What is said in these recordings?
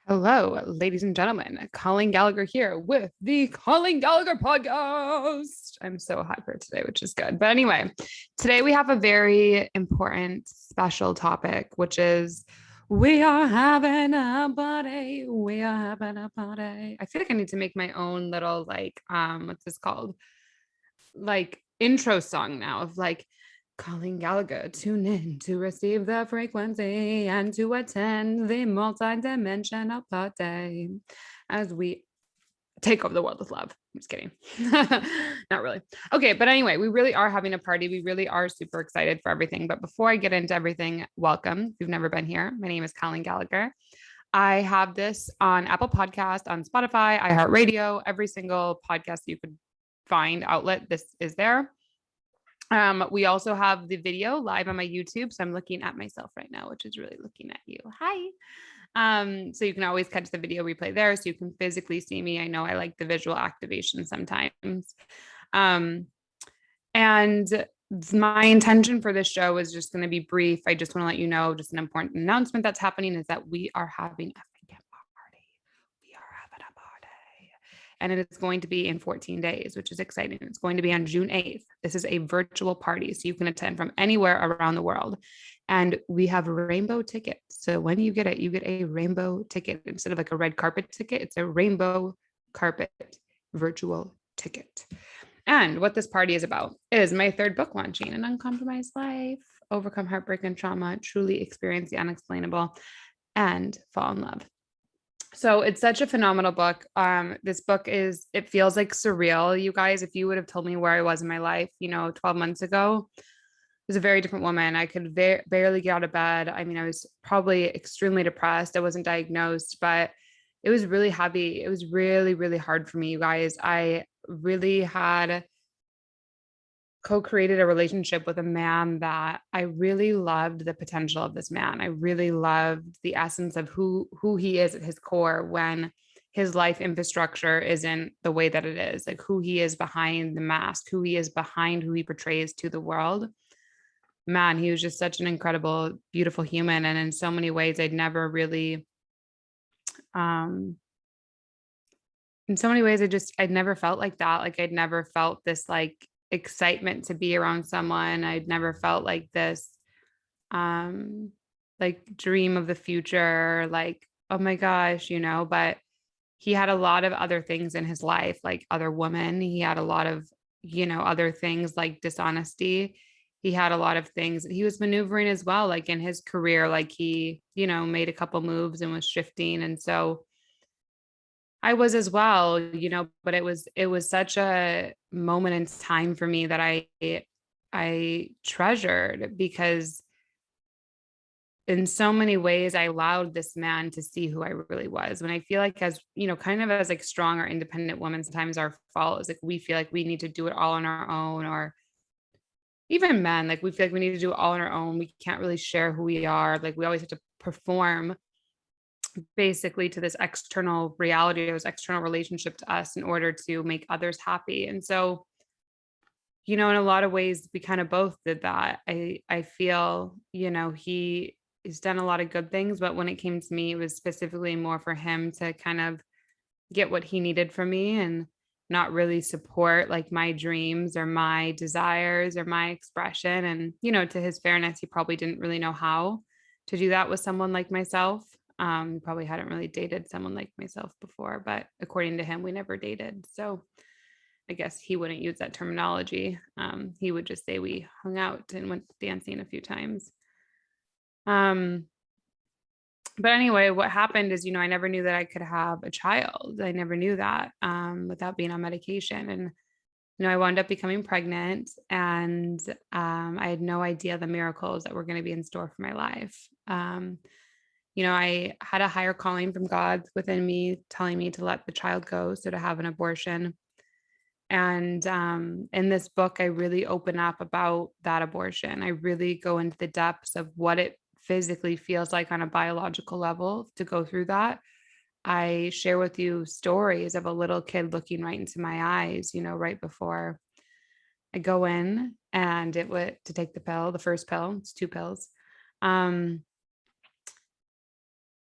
Hello, ladies and gentlemen. Colleen Gallagher here with the Colleen Gallagher podcast. I'm so hyper today, which is good. But anyway, today we have a very important, special topic, which is we are having a party. We are having a party. I feel like I need to make my own little what's this called? Like intro song now of like Colleen Gallagher, tune in to receive the frequency and to attend the multi-dimensional party as we take over the world with love. I'm just kidding. Not really. Okay, but anyway, we really are having a party. We really are super excited for everything. But before I get into everything, welcome. If you've never been here, my name is Colleen Gallagher. I have this on Apple Podcast, on Spotify, iHeartRadio, every single podcast you could find outlet. This is there. We also have the video live on my YouTube. So I'm looking at myself right now, which is really looking at you. Hi. So you can always catch the video replay there so you can physically see me. I know I like the visual activation sometimes. And my intention for this show is just going to be brief. I just want to let you know, just an important announcement that's happening is that we are having a party. We are having a party. And it is going to be in 14 days, which is exciting. It's going to be on June 8th. This is a virtual party, so you can attend from anywhere around the world. And we have rainbow tickets. So when you get it, you get a rainbow ticket. Instead of like a red carpet ticket, it's a rainbow carpet virtual ticket. And what this party is about is my third book launching, An Uncompromised Life, Overcome Heartbreak and Trauma, Truly Experience the Unexplainable, and Fall in Love. So it's such a phenomenal book. This book it feels like surreal, you guys. If you would have told me where I was in my life, 12 months ago, I was a very different woman. I could barely get out of bed. I mean, I was probably extremely depressed. I wasn't diagnosed, but it was really heavy. It was really, really hard for me, you guys. I really had co-created a relationship with a man that I really loved the potential of this man. I really loved the essence of who he is at his core when his life infrastructure isn't the way that it is, like who he is behind the mask, who he is behind who he portrays to the world. Man, he was just such an incredible, beautiful human. And in so many ways, I'd never really, in so many ways, I'd never felt like that. Like I'd never felt this like excitement to be around someone. I'd never felt like this, like dream of the future, like, oh my gosh, but he had a lot of other things in his life, like other women. He had a lot of, other things like dishonesty. He had a lot of things that he was maneuvering as well, like in his career, like he, made a couple moves and was shifting. And so I was as well, but it was such a moment in time for me that I treasured because in so many ways I allowed this man to see who I really was. When I feel like as, kind of as like strong or independent women, sometimes our fault is like we feel like we need to do it all on our own, or even men, like we feel like we need to do it all on our own. We can't really share who we are. Like we always have to perform basically to this external reality or this external relationship to us in order to make others happy. And so, in a lot of ways, we kind of both did that. I feel, he's done a lot of good things, but when it came to me, it was specifically more for him to kind of get what he needed from me and not really support like my dreams or my desires or my expression. And, to his fairness, he probably didn't really know how to do that with someone like myself. Probably hadn't really dated someone like myself before, but according to him, we never dated. So I guess he wouldn't use that terminology. He would just say we hung out and went dancing a few times. But anyway, what happened is, I never knew that I could have a child. I never knew that without being on medication. And, I wound up becoming pregnant and I had no idea the miracles that were going to be in store for my life. I had a higher calling from God within me telling me to let the child go, so to have an abortion. And in this book, I really open up about that abortion. I really go into the depths of what it physically feels like on a biological level to go through that. I share with you stories of a little kid looking right into my eyes, right before I go in and to take the pill, the first pill, it's 2 pills.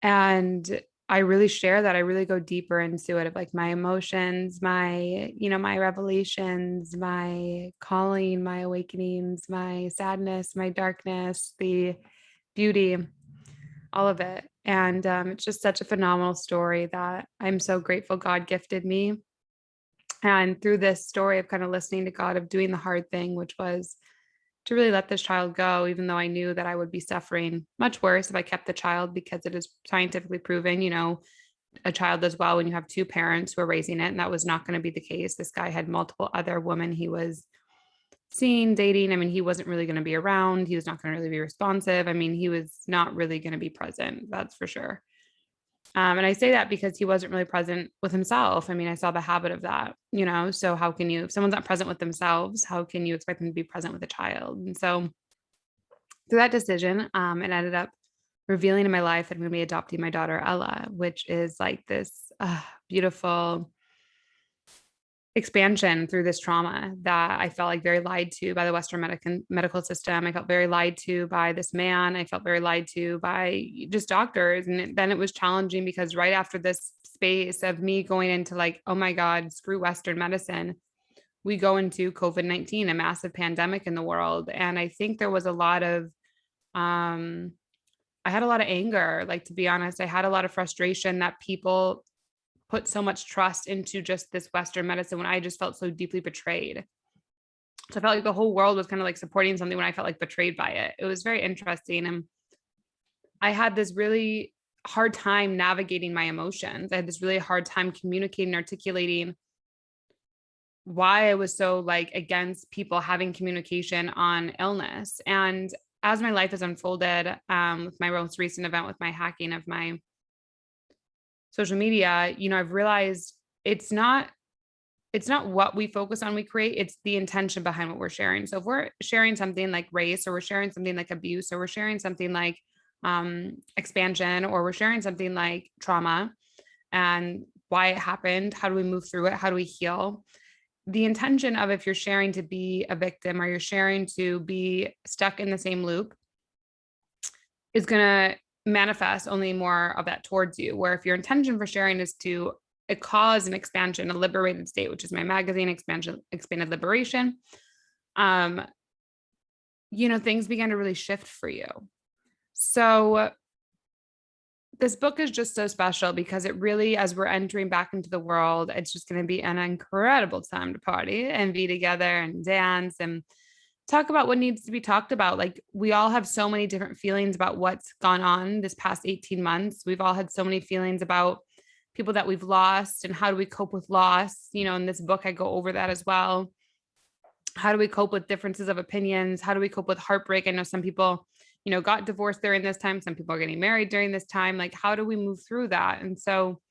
And I really share that. I really go deeper into it of like my emotions, my, my revelations, my calling, my awakenings, my sadness, my darkness, the beauty, all of it. And it's just such a phenomenal story that I'm so grateful God gifted me. And through this story of kind of listening to God, of doing the hard thing, which was to really let this child go, even though I knew that I would be suffering much worse if I kept the child, because it is scientifically proven, a child does well when you have two parents who are raising it. And that was not going to be the case. This guy had multiple other women he was seeing, dating. I mean, he wasn't really going to be around. He was not going to really be responsive. I mean, he was not really going to be present. That's for sure. And I say that because he wasn't really present with himself. I mean, I saw the habit of that, so how can you, if someone's not present with themselves, how can you expect them to be present with a child? And so through that decision, it ended up revealing in my life that I'm going to be adopting my daughter, Ella, which is like this beautiful expansion through this trauma that I felt like very lied to by the Western medical system. I felt very lied to by this man. I felt very lied to by just doctors. And then it was challenging because right after this space of me going into like, oh my God, screw Western medicine, we go into COVID-19, a massive pandemic in the world. And I think there was a lot of, I had a lot of anger. Like, to be honest, I had a lot of frustration that people put so much trust into just this Western medicine when I just felt so deeply betrayed. So I felt like the whole world was kind of like supporting something when I felt like betrayed by it. It was very interesting. And I had this really hard time navigating my emotions. I had this really hard time communicating, articulating why I was so like against people having communication on illness. And as my life has unfolded, with my most recent event with my hacking of my social media, I've realized it's not what we focus on, we create, it's the intention behind what we're sharing. So if we're sharing something like race, or we're sharing something like abuse, or we're sharing something like expansion, or we're sharing something like trauma and why it happened, how do we move through it, how do we heal? The intention of, if you're sharing to be a victim, or you're sharing to be stuck in the same loop, is going to manifest only more of that towards you. Where if your intention for sharing is to cause an expansion, a liberated state, which is my magazine, expanded liberation, things began to really shift for you. So this book is just so special because it really, as we're entering back into the world, it's just going to be an incredible time to party and be together and dance and talk about what needs to be talked about. Like, we all have so many different feelings about what's gone on this past 18 months. We've all had so many feelings about people that we've lost and how do we cope with loss. In this book, I go over that as well. How do we cope with differences of opinions? How do we cope with heartbreak? I know some people, got divorced during this time. Some people are getting married during this time. Like, how do we move through that? And so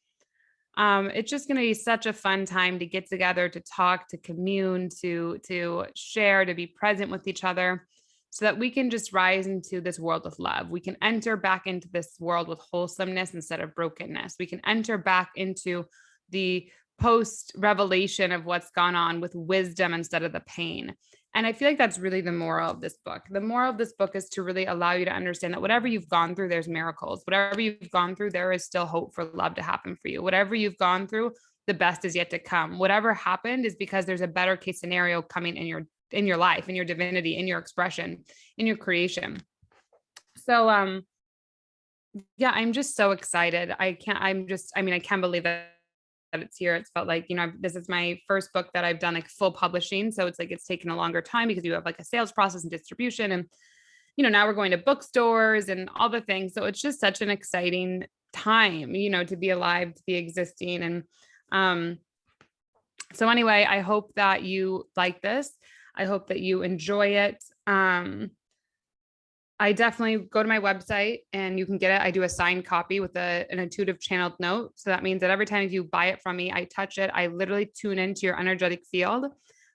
it's just going to be such a fun time to get together, to talk, to commune, to share, to be present with each other, so that we can just rise into this world with love. We can enter back into this world with wholesomeness instead of brokenness. We can enter back into the post revelation of what's gone on with wisdom instead of the pain. And I feel like that's really the moral of this book. The moral of this book is to really allow you to understand that whatever you've gone through, there's miracles. Whatever you've gone through, there is still hope for love to happen for you. Whatever you've gone through, the best is yet to come. Whatever happened is because there's a better case scenario coming in your life, in your divinity, in your expression, in your creation. So yeah, I'm just so excited. I can't believe that it's here. It's felt like, this is my first book that I've done like full publishing. So it's like, it's taken a longer time because you have like a sales process and distribution. And, now we're going to bookstores and all the things. So it's just such an exciting time, to be alive, to be existing. And so anyway, I hope that you like this. I hope that you enjoy it. I definitely go to my website and you can get it. I do a signed copy with an intuitive channeled note. So that means that every time you buy it from me, I touch it. I literally tune into your energetic field.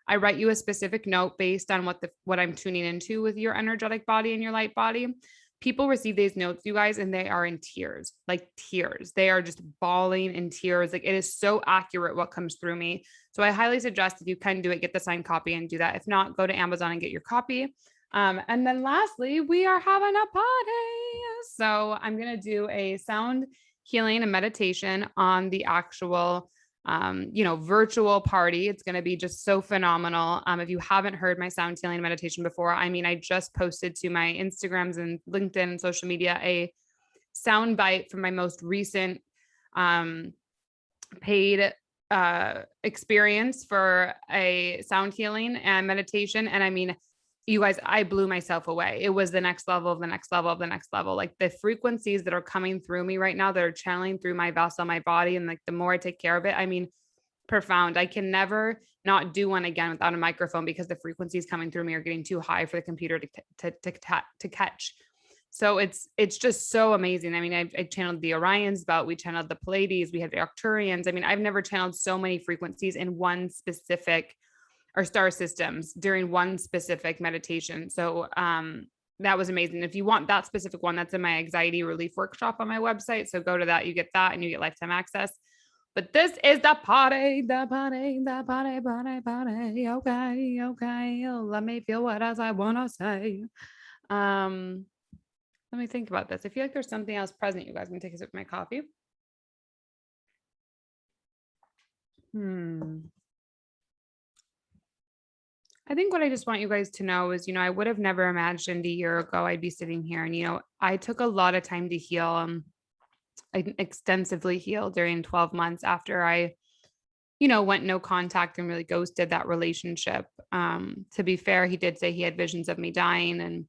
I write you a specific note based on what I'm tuning into with your energetic body and your light body. People receive these notes, you guys, and they are in tears, like tears. They are just bawling in tears. Like, it is so accurate what comes through me. So I highly suggest, if you can do it, get the signed copy and do that. If not, go to Amazon and get your copy. And then lastly, we are having a party. So I'm going to do a sound healing and meditation on the actual virtual party. It's going to be just so phenomenal. If you haven't heard my sound healing meditation before, I mean, I just posted to my Instagrams and LinkedIn and social media a sound bite from my most recent paid experience for a sound healing and meditation. And I mean, you guys, I blew myself away. It was the next level of the next level of the next level. Like the frequencies that are coming through me right now that are channeling through my vessel, my body. And like the more I take care of it, I mean, profound. I can never not do one again without a microphone because the frequencies coming through me are getting too high for the computer to catch. So it's just so amazing. I mean, I channeled the Orion's belt, we channeled the Pleiades, we had the Arcturians. I mean, I've never channeled so many frequencies in one specific or star systems during one specific meditation. So that was amazing. If you want that specific one, that's in my anxiety relief workshop on my website. So go to that, you get that, and you get lifetime access. But this is the party, the party, the party, party, party. Okay, okay. Let me feel what else I want to say. Let me think about this. I feel like there's something else present. You guys can take a sip of my coffee. I think what I just want you guys to know is, I would have never imagined a year ago I'd be sitting here. And, I took a lot of time to heal. I extensively healed during 12 months after I, went no contact and really ghosted that relationship. To be fair, he did say he had visions of me dying and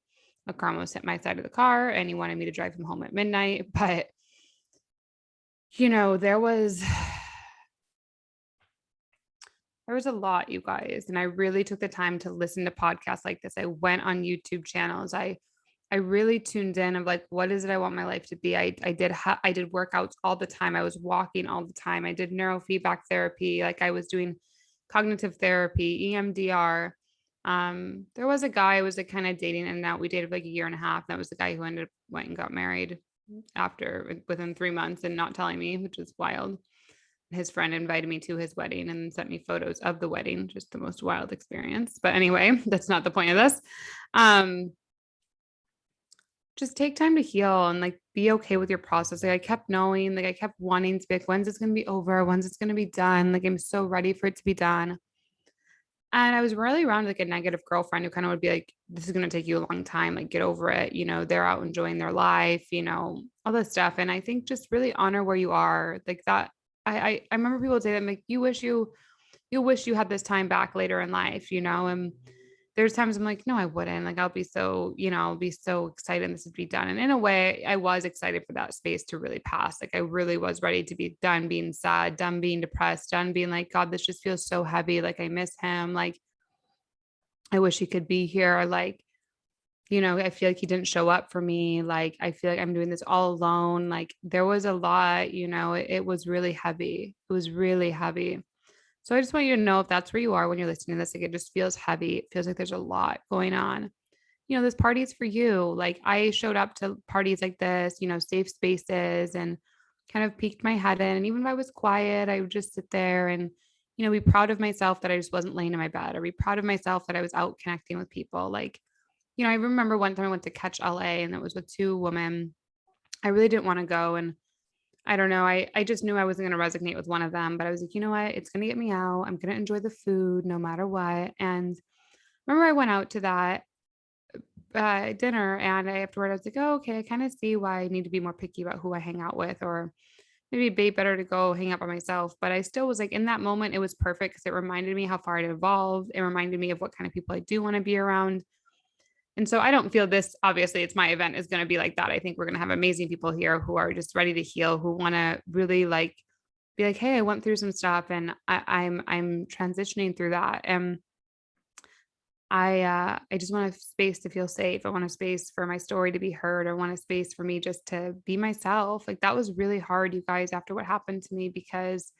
a car almost hit my side of the car and he wanted me to drive him home at midnight. But, there was a lot, you guys, and I really took the time to listen to podcasts like this. I went on YouTube channels. I really tuned in of like, what is it I want my life to be? I did workouts all the time. I was walking all the time. I did neurofeedback therapy. Like I was doing cognitive therapy, EMDR. There was a guy I was like kind of dating and now we dated like a year and a half. That was the guy who went and got married within 3 months and not telling me, which was wild. His friend invited me to his wedding and sent me photos of the wedding. Just the most wild experience. But anyway, that's not the point of this. Just take time to heal and like be okay with your process. Like I kept knowing, like I kept wanting to be like, when's it's going to be over? When's it's going to be done? Like I'm so ready for it to be done. And I was really around like a negative girlfriend who kind of would be like, this is going to take you a long time. Like get over it. They're out enjoying their life, all this stuff. And I think just really honor where you are like that. I remember people would say that like, you wish you had this time back later in life, and there's times I'm like, no, I wouldn't. Like, I'll be so excited this would be done. And in a way, I was excited for that space to really pass. Like, I really was ready to be done being sad, done being depressed, done being like, God, this just feels so heavy. Like, I miss him. Like, I wish he could be here. Like, I feel like he didn't show up for me. Like, I feel like I'm doing this all alone. Like, there was a lot, it was really heavy. It was really heavy. So I just want you to know if that's where you are when you're listening to this, like it just feels heavy. It feels like there's a lot going on. This party is for you. Like I showed up to parties like this, safe spaces and kind of peeked my head in. And even if I was quiet, I would just sit there and, be proud of myself that I just wasn't laying in my bed or be proud of myself that I was out connecting with people. Like, I remember one time I went to Catch LA and it was with 2 women. I really didn't want to go. And I don't know. I just knew I wasn't going to resonate with one of them, but I was like, you know what? It's going to get me out. I'm going to enjoy the food no matter what. And remember I went out to that dinner and afterward I was like, oh, okay, I kind of see why I need to be more picky about who I hang out with, or maybe it'd be better to go hang out by myself. But I still was like, in that moment, it was perfect because it reminded me how far I'd evolved. It reminded me of what kind of people I do want to be around. And so I don't feel this, obviously it's my event, is going to be like that. I think we're going to have amazing people here who are just ready to heal, who want to really like be like, hey, I went through some stuff and I'm transitioning through that. And I just want a space to feel safe. I want a space for my story to be heard. I want a space for me just to be myself. Like that was really hard, you guys, after what happened to me, because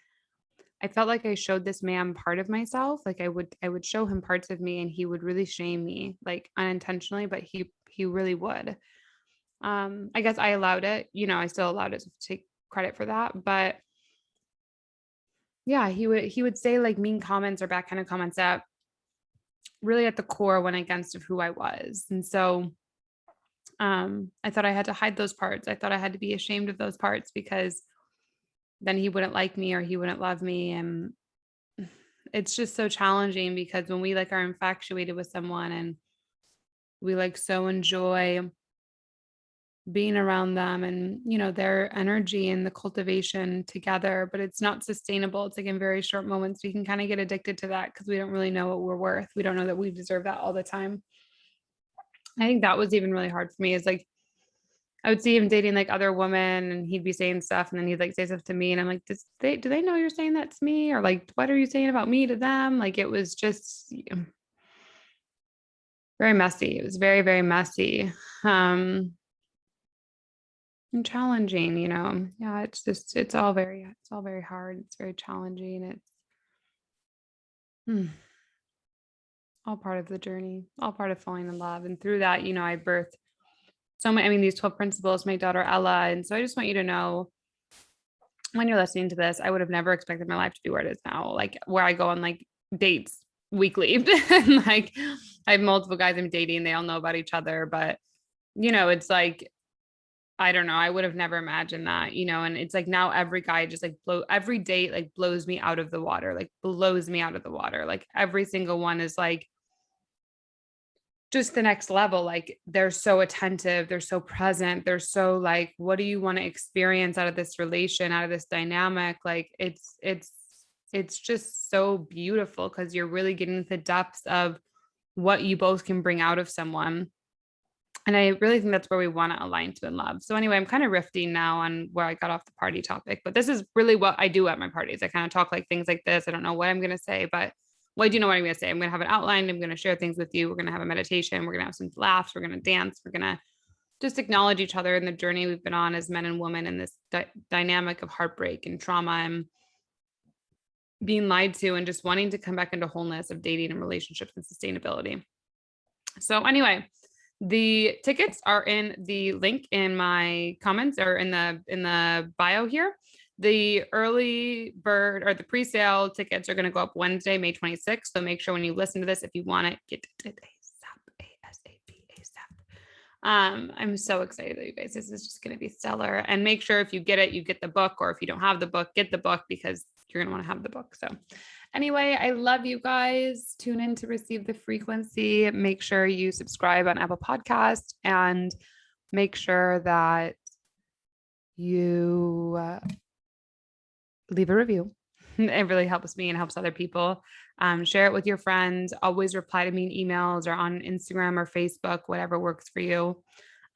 I felt like I showed this man part of myself. Like I would show him parts of me and he would really shame me, like unintentionally, but he really would. I guess I allowed it, I still allowed it to take credit for that. But yeah, he would say like mean comments or backhanded comments that really at the core went against of who I was. And so I thought I had to hide those parts. I thought I had to be ashamed of those parts because then he wouldn't like me or he wouldn't love me. And it's just so challenging because when we like are infatuated with someone and we like so enjoy being around them and their energy and the cultivation together, but it's not sustainable. It's like in very short moments we can kind of get addicted to that because we don't really know what we're worth. We don't know that we deserve that all the time. I think that was even really hard for me, is like I would see him dating like other women and he'd be saying stuff and then he'd like say stuff to me and I'm like, do they know you're saying that to me? Or like, what are you saying about me to them? Like it was just very messy. It was very, very messy. Um and challenging, Yeah, it's all very hard. It's very challenging. It's hmm, all part of the journey, all part of falling in love. And through that, I birthed so many, I mean, these 12 principles, my daughter Ella. And so I just want you to know, when you're listening to this, I would have never expected my life to be where it is now, like where I go on like dates weekly. And like I have multiple guys I'm dating, they all know about each other, but it's like, I don't know, I would have never imagined that, and it's like now every guy just like every date like blows me out of the water, like blows me out of the water. Like every single one is like just the next level. Like they're so attentive, they're so present, they're so like, what do you want to experience out of this relation, out of this dynamic? Like it's just so beautiful because you're really getting the depths of what you both can bring out of someone. And I really think that's where we want to align to in love. So anyway, I'm kind of rifting now on where I got off the party topic, but this is really what I do at my parties. I kind of talk like things like this. I don't know what I'm going to say, but well, I do know what I'm going to say. I'm going to have an outline. I'm going to share things with you. We're going to have a meditation. We're going to have some laughs. We're going to dance. We're going to just acknowledge each other in the journey we've been on as men and women in this dynamic of heartbreak and trauma and being lied to and just wanting to come back into wholeness of dating and relationships and sustainability. So anyway, the tickets are in the link in my comments or in the bio here. The early bird or the pre-sale tickets are going to go up Wednesday, May 26th. So make sure when you listen to this, if you want it, get it ASAP. I'm so excited, you guys. This is just going to be stellar. And make sure if you get it, you get the book, or if you don't have the book, get the book because you're going to want to have the book. So anyway, I love you guys. Tune in to receive the frequency. Make sure you subscribe on Apple Podcast and make sure that you leave a review. It really helps me and helps other people. Share it with your friends. Always reply to me in emails or on Instagram or Facebook, whatever works for you.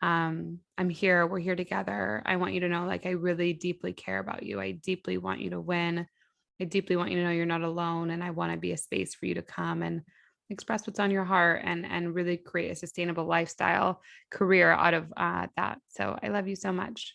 I'm here. We're here together. I want you to know, like, I really deeply care about you. I deeply want you to win. I deeply want you to know you're not alone. And I want to be a space for you to come and express what's on your heart and really create a sustainable lifestyle career out of that. So I love you so much.